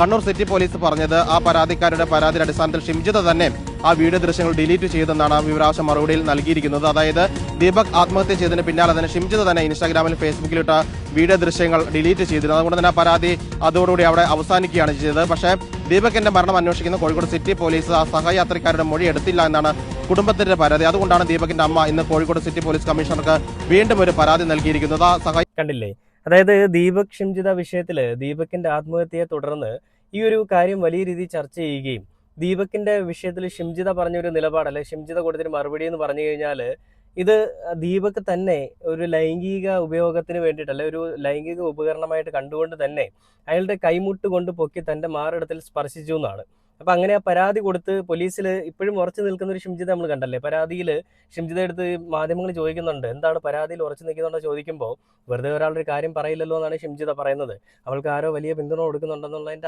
Kannur city police പറഞ്ഞത് ആ പരാതിക്കാരുടെ പരാതിയുടെ അടിസ്ഥാനത്തിൽ ഷിംജിത തന്നെ ആ വീഡിയോ ദൃശ്യങ്ങൾ ഡിലീറ്റ് ചെയ്തെന്നാണ് വിവരാവകാശ മറുപടിയിൽ നൽകിയിരിക്കുന്നത്. അതായത് ദീപക് ആത്മഹത്യ ചെയ്തതിന് പിന്നാലെ തന്നെ ഷിംജിത തന്നെ ഇൻസ്റ്റാഗ്രാമിൽ ഫേസ്ബുക്കിലിട്ട വീഡിയോ ദൃശ്യങ്ങൾ ഡിലീറ്റ് ചെയ്തിരുന്നു. അതുകൊണ്ട് തന്നെ ആ പരാതി അതോടുകൂടി അവിടെ അവസാനിക്കുകയാണ് ചെയ്തത്. പക്ഷേ ദീപകിന്റെ മരണം അന്വേഷിക്കുന്ന കോഴിക്കോട് സിറ്റി പോലീസ് ആ സഹയാത്രിക്കാരുടെ മൊഴി എടുത്തില്ല എന്നാണ് കുടുംബത്തിന്റെ പരാതി. അതുകൊണ്ടാണ് ദീപകിന്റെ അമ്മ ഇന്ന് കോഴിക്കോട് സിറ്റി പോലീസ് കമ്മീഷണർക്ക് വീണ്ടും ഒരു പരാതി നൽകിയിരിക്കുന്നത്. കണ്ടില്ലേ, അതായത് ദീപക് ഷിംജിത വിഷയത്തില് ദീപകിന്റെ ആത്മഹത്യയെ തുടർന്ന് ഈ ഒരു കാര്യം വലിയ രീതിയിൽ ചർച്ച ചെയ്യുകയും ദീപകിന്റെ വിഷയത്തിൽ ഷിംജിത പറഞ്ഞൊരു നിലപാട്, അല്ലെ ഷിംജിത കൊടുത്തൊരു മറുപടി എന്ന് പറഞ്ഞു കഴിഞ്ഞാൽ ഇത് ദീപക് തന്നെ ഒരു ലൈംഗിക ഉപയോഗത്തിന് വേണ്ടിയിട്ട്, അല്ലെ ഒരു ലൈംഗിക ഉപകരണമായിട്ട് കണ്ടുകൊണ്ട് തന്നെ അയാളുടെ കൈമുട്ട് കൊണ്ട് പൊക്കി തന്റെ മാറിടത്തിൽ സ്പർശിച്ചു എന്നാണ്. അപ്പൊ അങ്ങനെ ആ പരാതി കൊടുത്ത് പോലീസിൽ ഇപ്പോഴും ഉറച്ചു നിൽക്കുന്ന ഒരു ഷിംജിത നമ്മൾ കണ്ടല്ലേ. പരാതിയിൽ ഷിംജിത എടുത്ത് മാധ്യമങ്ങൾ ചോദിക്കുന്നുണ്ട്, എന്താണ് പരാതിയിൽ ഉറച്ചു നിൽക്കുന്നുണ്ടോ ചോദിക്കുമ്പോൾ വെറുതെ ഒരാളൊരു കാര്യം പറയില്ലല്ലോ എന്നാണ് ഷിംജിത പറയുന്നത്. അവൾക്ക് ആരോ വലിയ പിന്തുണ കൊടുക്കുന്നുണ്ടെന്നുള്ളതിന്റെ